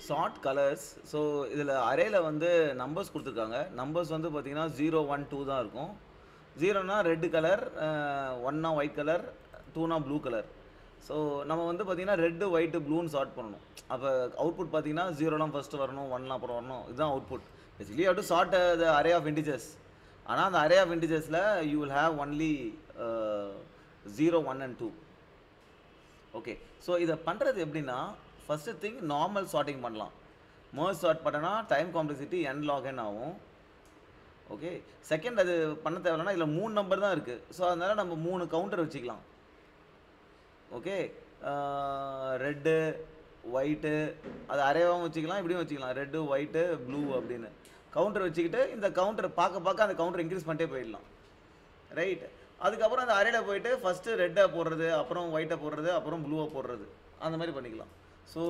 Short colours. So இதில் அரேல வந்து numbers கொடுத்துருக்காங்க. நம்பர்ஸ் வந்து பார்த்தீங்கன்னா 0 1 2 தான் இருக்கும். 0னா ரெட் கலர், 1னா ஒயிட் கலர், 2னா ப்ளூ கலர். ஸோ நம்ம வந்து பார்த்தீங்கன்னா ரெட்டு ஒயிட்டு ப்ளூன்னு ஷார்ட் பண்ணணும். அப்போ அவுட்புட் பார்த்தீங்கன்னா 0லாம் ஃபஸ்ட்டு வரணும், 1லாம் அப்புறம் வரணும். இதுதான் output. Basically how to sort the array of integers. ஆனால் அந்த அரே ஆஃப் இன்டிஜர்ஸில் you will have only 0 1 and 2. Okay, so இதை பண்ணுறது எப்படின்னா, ஃபஸ்ட்டு திங் நார்மல் ஷார்ட்டிங் பண்ணலாம். மர்ஜ் ஷார்ட் பண்ணனா time complexity n log n ஆகும். ஓகே, செகண்ட் அது பண்ண தேவைன்னா இதில் 3 நம்பர் தான் இருக்குது. ஸோ அதனால் நம்ம 3 கவுண்டர் வச்சுக்கலாம். ஓகே, ரெட்டு ஒயிட்டு அது அரேவாகவும் வச்சுக்கலாம், இப்படியும் வச்சுக்கலாம். ரெட்டு ஒயிட்டு ப்ளூ அப்படின்னு கவுண்டர் வச்சுக்கிட்டு இந்த கவுண்டர் பார்க்க அந்த கவுண்டர் இன்க்ரீஸ் பண்ணிட்டே போயிடலாம். ரைட், அதுக்கப்புறம் அந்த அரேல போயிட்டு ஃபஸ்ட்டு ரெட்டை போடுறது, அப்புறம் ஒயிட்டை போடுறது, அப்புறம் ப்ளூவை போடுறது, அந்த மாதிரி பண்ணிக்கலாம். ஸோ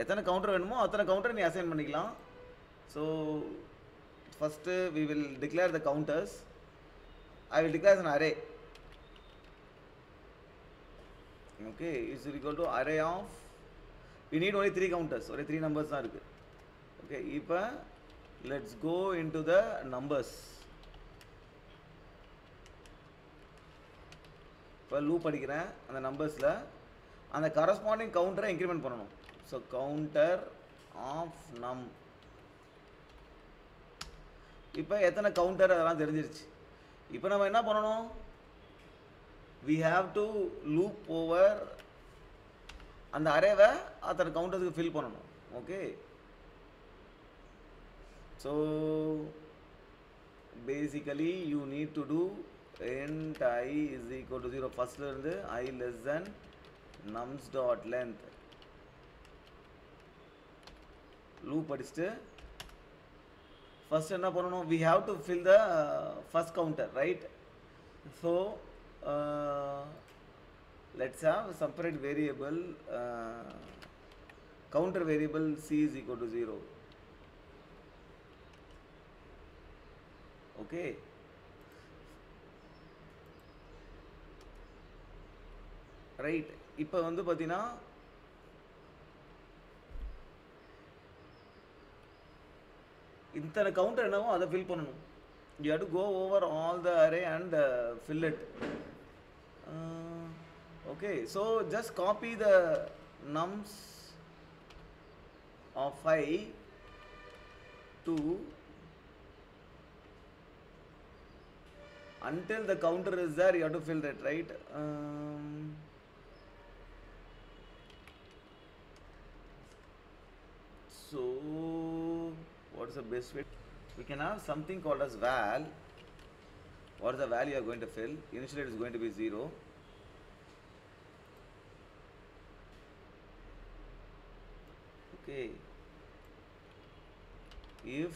எத்தனை கவுண்டர் வேணுமோ அத்தனை கவுண்டர் நீ அசைன் பண்ணிக்கலாம். So first we will declare the counters. I will declare an array. Okay, is equal to array of, we need only 3 counters, only 3 numbers தான் இருக்கு. Okay, இப்போ let's go into the numbers. இப்போ loop அடிக்கிறேன் அந்த நம்பர்ஸில், அந்த corresponding கவுண்டரை increment பண்ணணும். So counter of நம். இப்போ எத்தனை கவுண்டர் அதெல்லாம் தெரிஞ்சிருச்சு. இப்போ நம்ம என்ன பண்ணணும், we have to loop over அந்த அரேவை அத்தனை கவுண்டர்ஸுக்கு ஃபில் பண்ணணும். Okay, so basically you need to do int I is equal to 0. ஃபர்ஸ்ட்ல இருந்து I less than nums dot length loop அடிச்சுட்டு ஃபர்ஸ்ட் என்ன பண்ணணும், we have to fill the first counter, right? So let's have a separate variable, counter variable c is equal to 0. Okay, right. இப்போ வந்து பார்த்தீங்கன்னா இத்தனை counter என்னவோ அதை fill பண்ணணும். You have to go over all the array and fill it. Okay, so just copy the nums of I to until the counter is there, you have to fill that, right? So what is the best way? We can have something called as val. What is the value you are going to fill? Initially it is going to be 0. Okay, if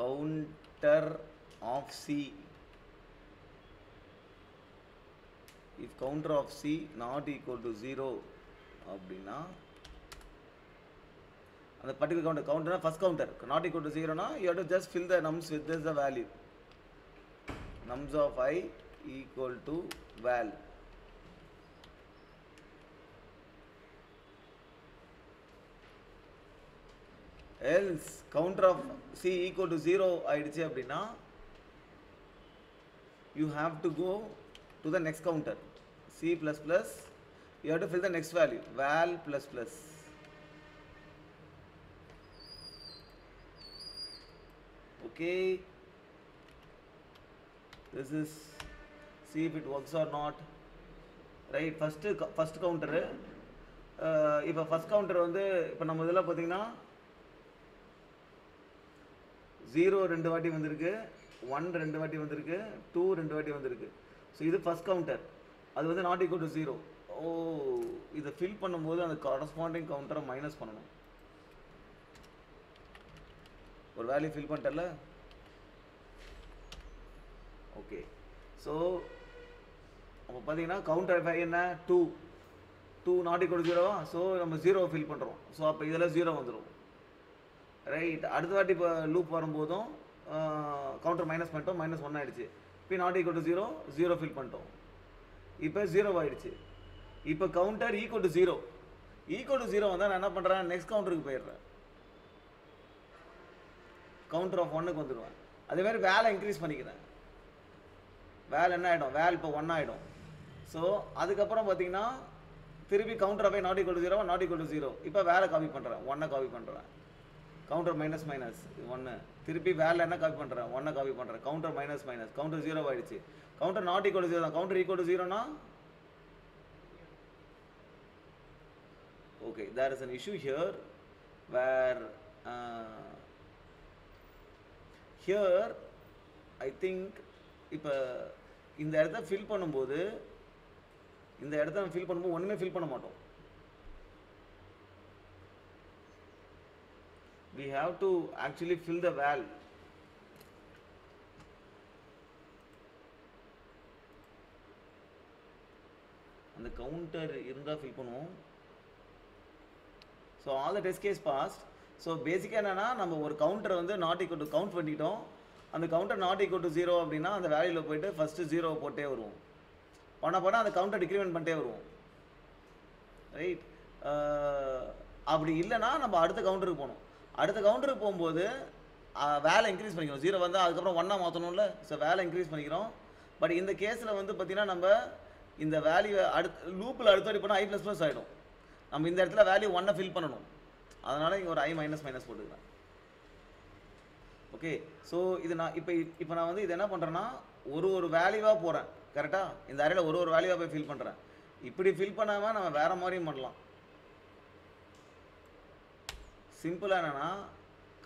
counter of c, if counter of c not equal to 0 அப்படின்னா அந்த particular கவுண்டர்னா first counter not equal to 0னா you have to just fill the nums with this the value. Nums of I equal to val. Else counter of c equal to 0 ஆயிடுச்சு அப்படின்னா you have to go to the next counter c plus plus, you have to fill the next value val plus plus. Okay, this is, see if it works or not, right? first counter, இப்போ first counter வந்து இப்போ நம்ம இதெல்லாம் பார்த்தீங்கன்னா 0 2 வாட்டி வந்திருக்கு, 1 2 வாட்டி வந்திருக்கு, 2 2 வாட்டி வந்திருக்கு. ஸோ இது ஃபர்ஸ்ட் கவுண்டர், அது வந்து நாட் ஈக்குவல் டு 0. ஓ, இதை ஃபில் பண்ணும்போது அந்த கரஸ்பாண்டிங் கவுண்டரை மைனஸ் பண்ணணும். ஒரு வேல்யூ ஃபில் பண்ணிட்டல. ஓகே, ஸோ அப்போ பார்த்தீங்கன்னா கவுண்டர் என்ன 2 2 நாட் ஈக்குவல் டு 0. ஸோ நம்ம 0 ஃபில் பண்ணுறோம். ஸோ அப்போ இதில் 0 வந்துடும், ரைட். அடுத்த வாட்டி இப்போ லூப் வரும்போதும் கவுண்டர் மைனஸ் பண்ணிட்டோம், -1 ஆகிடுச்சு. இப்போ நாட் ஈக்குவல் டு 0 0 ஃபில் பண்ணிட்டோம், இப்போ 0 ஆகிடுச்சு. இப்போ counter equal to 0, equal to 0 வந்தால் நான் என்ன பண்ணுறேன், நெக்ஸ்ட் கவுண்டருக்கு போயிடுறேன், கவுண்டர் ஆஃப் 1க்கு வந்துடுவேன். அதேமாதிரி வேலை இன்க்ரீஸ் பண்ணிக்கிறேன், வேலை என்ன ஆகிடும், வேல் இப்போ 1 ஆகிடும். ஸோ அதுக்கப்புறம் பார்த்தீங்கன்னா திருப்பி counter of not equal to 0 not equal to 0. இப்போ வேலை காப்பி பண்ணுறேன், 1 காப்பி பண்ணுறேன், கவுண்டர் மைனஸ் மைனஸ் 1. திருப்பி வேலை என்ன காப்பி பண்ணுறேன், 1 காப்பி பண்ணுறேன், கவுண்டர் மைனஸ் மைனஸ், கவுண்டர் 0 ஆகிடுச்சு. கவுண்டர் நாட் ஈக்குவல் டு 0 தான், கவுண்டர் ஈக்குவல் டு 0னா okay, there is an issue here where here I think இப்போ இந்த இடத்த ஃபில் பண்ணும்போது ஒன்றுமே ஃபில் பண்ண மாட்டோம். we have to actually fill the val. அந்த கவுண்டர் இருந்தால் ஃபில் பண்ணுவோம். So all the test case passed. So பேசிக்காக என்னென்னா நம்ம ஒரு கவுண்டரை வந்து நாட் ஈக்குவல் டு கவுண்ட் பண்ணிட்டோம். அந்த கவுண்டர் நாட் ஈக்குவல் டு 0 அப்படின்னா அந்த வேல்யூவில் போய்ட்டு ஃபஸ்ட்டு 0 போட்டே வருவோம். பண்ண அந்த கவுண்டர் டிக்ரிமெண்ட் பண்ணிட்டே வருவோம், ரைட். அப்படி இல்லைன்னா நம்ம அடுத்த கவுண்டருக்கு போகணும். அடுத்த கவுண்டருக்கு போகும்போது வேலை இன்க்ரீஸ் பண்ணிக்கிறோம். 0 வந்தால் அதுக்கப்புறம் 1 மாற்றணும்ல. ஸோ வேலை இன்க்ரீஸ் பண்ணிக்கிறோம். பட் இந்த கேஸில் வந்து பார்த்திங்கன்னா நம்ம இந்த வேல்யூ லூப்பில் அடுத்தடி போனால் i ++ ஆகிடும். நம்ம இந்த இடத்துல வேல்யூ 1 ஃபில் பண்ணணும். அதனால் இங்கே ஒரு i மைனஸ் போட்டுக்கிறேன். ஓகே, ஸோ இது நான் இப்போ நான் வந்து இது என்ன பண்ணுறேன்னா ஒரு வேல்யூவாக போகிறேன், கரெக்டாக. இந்த அறையில் ஒரு வேல்யூவாக போய் ஃபில் பண்ணுறேன். இப்படி ஃபில் பண்ணாமல் நம்ம வேறு மாதிரியும் பண்ணலாம். சிம்பிளாக என்னென்னா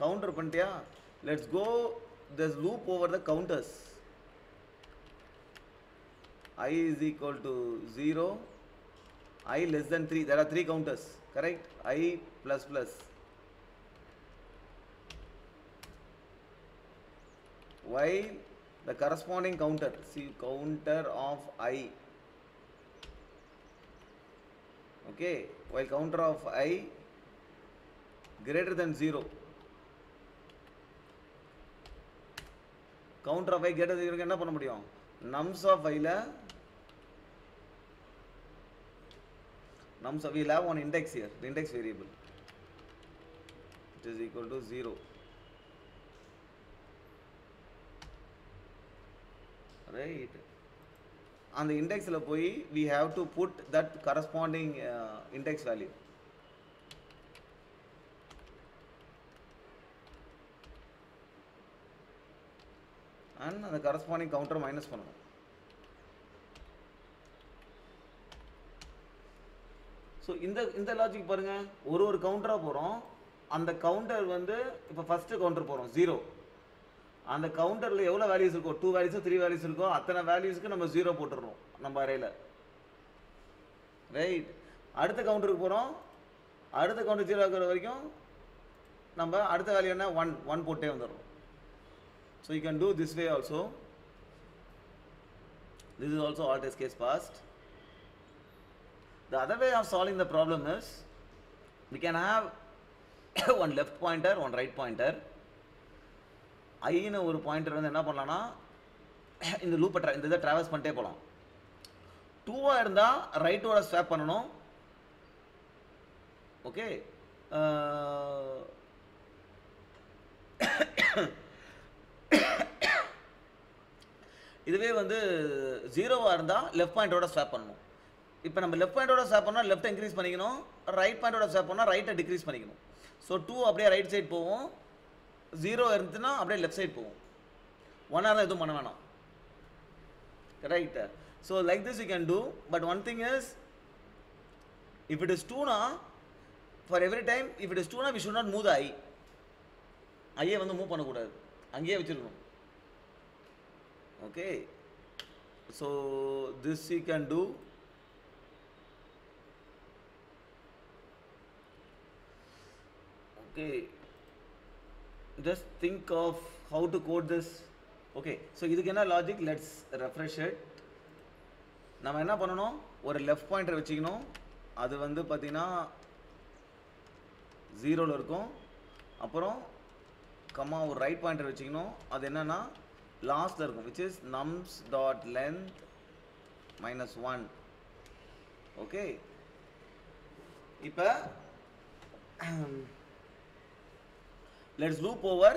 கவுண்டர் பண்ணிட்டியா, let's go this loop over the counters. I is equal to 0, I less than 3. There are 3 counters, correct? I plus plus. While the corresponding counter, see counter of I, okay, while counter of I greater than 0, counter of I greater than 0 என்ன பண்ண முடியும், nums of I la nums of, we will have one index here, the index variable, it is equal to 0, right. On the index la poi we have to put that corresponding index value. And the corresponding counter minus பண்ணணும். So இந்த logic பாருங்க, ஒரு கவுண்டராக போகிறோம். அந்த counter வந்து இப்போ first counter போகிறோம் 0. அந்த கவுண்டரில் எவ்வளோ வேல்யூஸ் இருக்கோ, 2 வேல்யூஸோ 3 வேல்யூஸ் இருக்கோ, அத்தனை வேல்யூஸ்க்கு நம்ம 0 போட்டுடுறோம் நம்ம அறையில், ரைட். அடுத்த கவுண்டருக்கு போகிறோம். அடுத்த கவுண்டர் 0 இருக்கிற வரைக்கும் நம்ம அடுத்த வேல்யூ என்ன 1 போட்டே வந்துடுறோம். So you can do this way also. This is also all test case passed. The other way of solving the problem is we can have one left pointer, one right pointer. I ன்னு ஒரு pointer வந்து என்ன பண்ணலாம்னா இந்த லூப்பை இந்த இதை travels பண்ணிட்டே போகலாம். 2 இருந்தால் ரைட்டோட ஸ்வாப் பண்ணணும். ஓகே, இதுவே வந்து 0 இருந்தால் லெஃப்ட் பாயிண்டோட ஸ்வாப் பண்ணணும். இப்போ நம்ம லெஃப்ட் பாயிண்டோட ஸ்வாப் பண்ணால் லெஃப்ட்டை இன்க்ரீஸ் பண்ணிக்கணும், ரைட் பாயிண்டோட ஸ்வாப் பண்ணால் ரைட்டை டிக்ரீஸ் பண்ணிக்கணும். ஸோ 2 அப்படியே ரைட் சைட் போவோம், 0 இருந்துச்சுன்னா அப்படியே லெஃப்ட் சைட் போவோம். 1 இருந்தால் எதுவும் பண்ண வேணாம், right. So like this you can do. But one thing is, if it is 2னா for every time if it is 2னா we should not move the ஐயே வந்து மூவ் பண்ணக்கூடாது, அங்கேயே வச்சுருக்கணும். Okay, so this you can do. Okay, just think of how to code this. Okay, so இதுக்கு என்ன logic, let's refresh it. நம்ம என்ன பண்ணணும், ஒரு லெஃப்ட் பாயிண்டர் வச்சுக்கணும். அது வந்து பார்த்தீங்கன்னா 0ல் இருக்கும். அப்புறம் கம்மா ஒரு ரைட் பாயிண்டர் வச்சுக்கணும். அது என்னன்னா லாஸ்ட்ல இருக்கும், which is nums dot length minus 1. okay, இப்போ let's loop over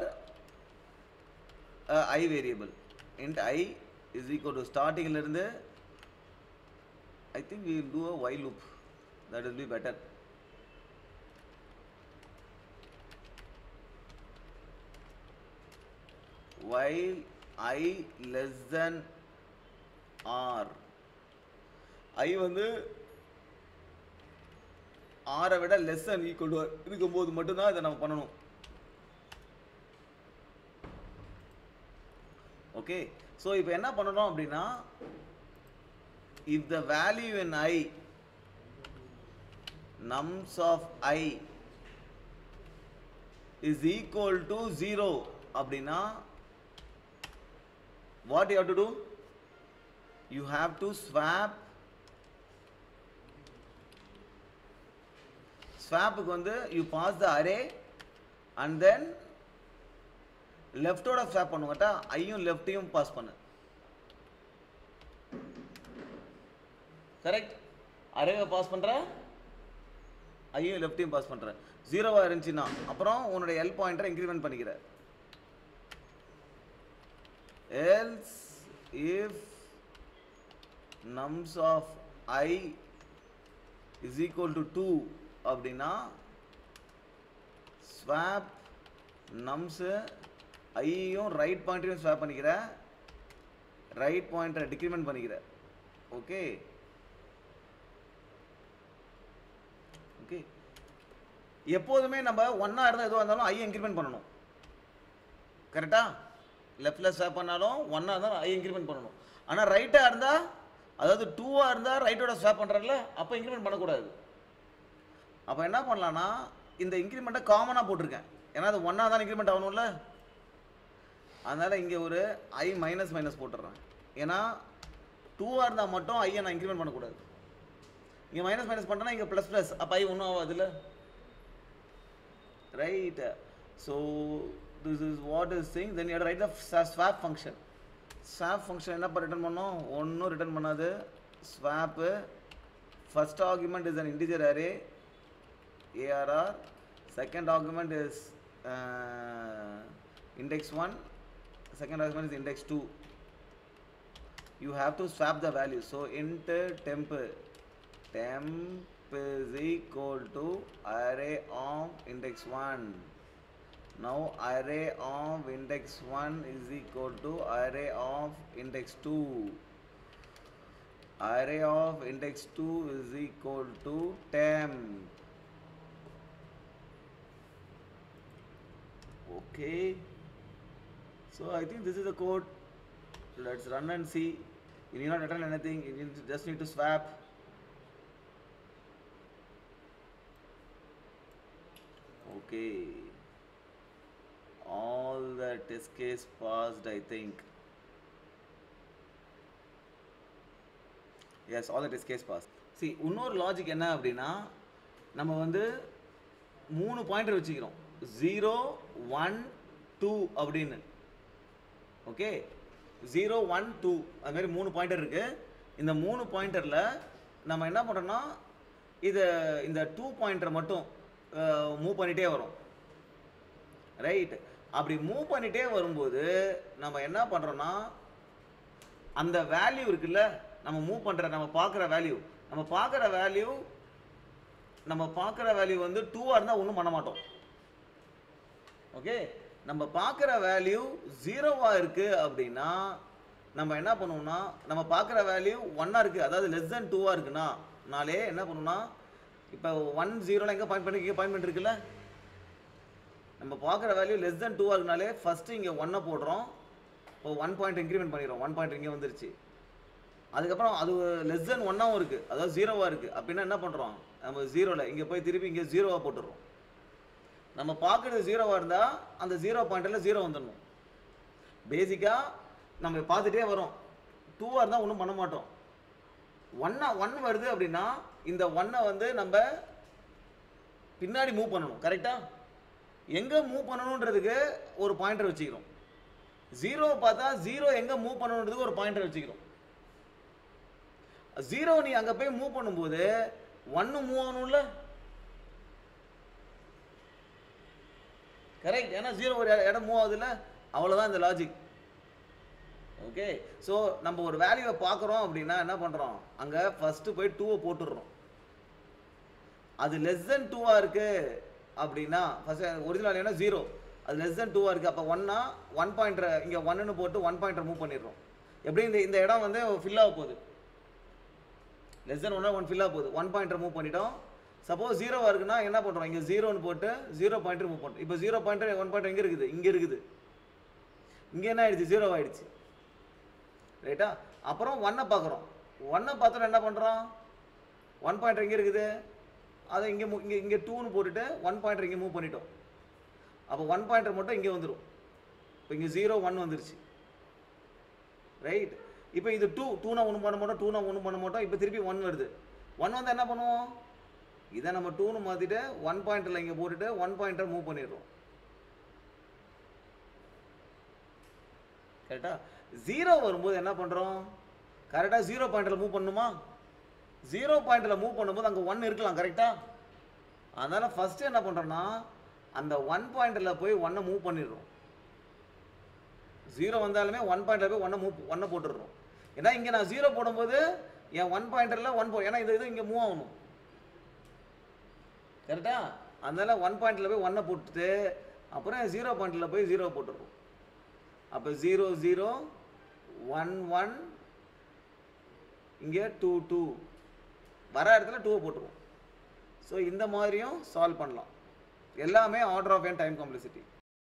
I variable. Int I is equal to starting இருந்து I think we will do a while loop. That will be better. While I less than R. I வந்து R விட less than equal to இருக்கும்போது மட்டும்தான் இதை நம்ம பண்ணணும். Okay, so இப்போ என்ன பண்ணணும் அப்படின்னா, if the value in I, nums of I is equal to 0 அப்படின்னா what you have to do? You have to swap. Swapக்கு வந்து you pass the array and then லெஃப்டோட ஸ்வாப் பண்ணுங்கட்டா, ஐயும் லெஃப்டையும் பாஸ் பண்ணு. கரெக்ட், அரேவை பாஸ் பண்ற, ஐயும் லெஃப்டையும் பாஸ் பண்ற. ஜீரோவா இருந்துச்சுன்னா அப்புறம் உன்னோட எல் பாயிண்டரை இன்க்ரிமெண்ட் பண்ணிக்கிற. Else if nums of I is equal to 2 அப்படின்னா swap nums ஐயும் ரைட் பாயிண்டையும் ஸ்வாப் பண்ணிக்கிற, ரைட் பாயிண்டரை டிக்ரிமெண்ட் பண்ணிக்கிற. ஓகே ஓகே, எப்போதுமே நம்ம ஒன்னா இருந்தால் எதுவாக இருந்தாலும் ஐயை இன்க்ரிமெண்ட் பண்ணணும். கரெக்டா, லெஃப்டில் ஸ்வாப் பண்ணாலும் ஒன்னா இருந்தாலும் ஐயை இன்க்ரிமெண்ட் பண்ணணும். ஆனால் ரைட்டாக இருந்தால், அதாவது 2ஆக இருந்தால் ரைட்டோட ஸ்வாப் பண்ணுறல, அப்போ இன்க்ரிமெண்ட் பண்ணக்கூடாது. அப்போ என்ன பண்ணலான்னா, இந்த இன்க்ரிமெண்ட்டை காமனாக போட்டிருக்கேன், ஏன்னா அது ஒன்னா தான் இன்க்ரிமெண்ட் ஆகணும்ல. அதனால் இங்கே ஒரு ஐ மைனஸ் மைனஸ் போட்டுடுறேன், ஏன்னா 2ஆக இருந்தால் மட்டும் ஐயை நான் இன்க்ரிமெண்ட் பண்ணக்கூடாது. இங்கே மைனஸ் மைனஸ் பண்ணுறேன்னா இங்கே ப்ளஸ் ப்ளஸ், அப்போ ஐ ஒன்றும் ஆகாதுல்ல. Right, so this is what is thing. Then you have to write the swap function. Swap function என்னப்பா ரிட்டர்ன் பண்ணோம்? ஒன்றும் ரிட்டர்ன் பண்ணாது. Swap first argument is an integer array ARR, second argument is index 1, second argument is index 2. You have to swap the value. So int temp is equal to array of index 1. Now array of index 1 is equal to array of index 2. Array of index 2 is equal to temp. Okay, so I think this is the code. Let's run and see. You need not return anything, you just need to swap. Okay, all the test case passed, I think. Yes, all the test case passed. See, இன்னொரு logic என்ன அப்படின்னா, நம்ம வந்து 3 pointer வச்சுக்கிறோம், 0 1 2 அப்படின்னு. Okay, 0 1 2 அது மாதிரி 3 pointer இருக்கு. இந்த 3 பாயிண்டரில் நம்ம என்ன பண்ணுறோம்னா, இந்த 2 பாயிண்டரை மட்டும் மூவ் பண்ணிகிட்டே வரும். ரைட், அப்படி மூவ் பண்ணிகிட்டே வரும்போது நம்ம என்ன பண்ணுறோன்னா, அந்த வேல்யூ இருக்குல்ல, நம்ம மூவ் பண்ணுற நம்ம பார்க்குற வேல்யூ வந்து 2ஆக இருந்தால் ஒன்றும் பண்ண மாட்டோம். ஓகே, நம்ம பார்க்குற வேல்யூ 0வாக இருக்குது அப்படின்னா நம்ம என்ன பண்ணுவோம்னா, நம்ம பார்க்குற வேல்யூ 1ஆக இருக்குது, அதாவது லெஸ் தென் 2ஆக இருக்குன்னா நாளே என்ன பண்ணுவோம்னா, இப்போ 1 0 எங்கே பாயிண்ட் பண்ணி, இங்கே பாயிண்ட் பண்ணிருக்குல்ல, நம்ம பார்க்குற வேல்யூ லெஸ் தென் 2ஆக இருக்குனாலே ஃபஸ்ட்டு இங்கே 1 போடுறோம். இப்போ 1 பாயிண்ட் இன்க்ரிமெண்ட் பண்ணிடுறோம், 1 பாயிண்ட் இங்கே வந்துருச்சு. அதுக்கப்புறம் அது லெஸ் தென் 1ஆகவும் இருக்குது, அதாவது 0வாக இருக்குது அப்படின்னா என்ன பண்ணுறோம், நம்ம 0ல் இங்கே போய் திருப்பி இங்கே 0வாக போட்டுடுறோம். நம்ம பார்க்குறது 0வாக இருந்தால் அந்த 0 பாயிண்டில் 0 வந்துடணும். பேசிக்காக நம்ம பார்த்துட்டே வரோம். 2ஆக இருந்தால் ஒன்றும் பண்ண மாட்டோம். 1 வருது அப்படின்னா இந்த 1 வந்து நம்ம பின்னாடி மூவ் பண்ணணும். கரெக்டாக எங்கே மூவ் பண்ணணுன்றதுக்கு ஒரு பாயிண்டர் வச்சுக்கிறோம். 0 பார்த்தா 0 எங்கே மூவ் பண்ணணுன்றதுக்கு ஒரு பாயிண்டர் வச்சுக்கிறோம். 0 நீ அங்கே போய் மூவ் பண்ணும்போது 1 மூவ் ஆகணும்ல, கரெக்ட். ஏன்னா 0 ஒரு இடம் மூவ் ஆகுதுல்ல, அவ்வளோதான் இந்த லாஜிக். ஓகே. ஸோ நம்ம ஒரு வேல்யூவை பார்க்குறோம் அப்படின்னா என்ன பண்ணுறோம், அங்கே ஃபஸ்ட்டு போய் 2 போட்டுடுறோம். அது லெஸ் தென் 2 இருக்கு அப்படின்னா ஃபஸ்ட்டு ஒரிஜினல் வேல்யூனா 0, அது லெஸ் தென் 2 இருக்குது. அப்போ 1னா 1 பாயிண்டர் இங்கே 1ன்னு போட்டு 1 பாயிண்டர் மூவ் பண்ணிடுறோம். எப்படி இந்த இடம் வந்து ஃபில் ஆக போகுது, லெஸ் தென் 1 ஃபில் ஆக போகுது, 1 பாயிண்டர் மூவ் பண்ணிட்டோம். சப்போஸ் 0 இருக்குன்னா என்ன பண்ணுறோம், இங்கே 0ன்னு போட்டு 0 பாயிண்டர் மூவ் பண்ணுறோம். இப்போ 0 பாயிண்டர் 1 பாயிண்டர் எங்கே இருக்குது, இங்கே இருக்குது. இங்கே என்ன ஆயிடுச்சு, 0 ஆயிடுச்சு. ரைட்டா. அப்புறம் 1 பார்க்குறோம். 1 பார்த்தோன்னா என்ன பண்ணுறோம், 1 பாயிண்டர் எங்கே இருக்குது, அதை இங்கே இங்கே 2ன்னு போட்டுட்டு 1 பாயிண்டர் இங்கே மூவ் பண்ணிட்டோம். அப்போ 1 பாயிண்டர் மட்டும் இங்கே வந்துடும். இப்போ இங்கே 0 1 வந்துருச்சு. ரைட். இப்போ இது 2னா 1 பண்ண மாட்டோம், 2னா 1 பண்ண மாட்டோம். இப்போ திருப்பி 1 வருது. 1 வந்து என்ன பண்ணுவோம், இதை நம்ம 2ன்னு மாற்றிட்டு 1 பாயிண்டரில் இங்கே போட்டுட்டு 1 பாயிண்டர் மூவ் பண்ணிடுறோம். கரெக்டா. 0 வரும்போது என்ன பண்ணுறோம், கரெக்டாக 0 பாயிண்டரில் மூவ் பண்ணணுமா, 0 பாயிண்டரில் மூவ் பண்ணும்போது அங்கே 1 இருக்கலாம். கரெக்டா. அதனால் ஃபஸ்ட்டு என்ன பண்ணுறோன்னா அந்த 1 பாயிண்டரில் போய் 1 மூவ் பண்ணிடுறோம். 0 வந்தாலுமே 1 பாயிண்டரில் போய் 1 போட்டுடுறோம். ஏன்னா இங்கே நான் 0 போடும்போது என் 1 பாயிண்டரில் 1 ஏன்னா இது இங்கே மூவ் ஆகணும். கரெக்டா. அதனால 1 பாயிண்டரில் போய் 1 போட்டுட்டு அப்புறம் 0 பாயிண்டரில் போய் 0 போட்டுடுறோம். அப்போ 0 0 1 1 இங்கே 2 2 வர இடத்துல 2 போட்டுருவோம். ஸோ இந்த மாதிரியும் சால்வ் பண்ணலாம். எல்லாமே order of n time complexity.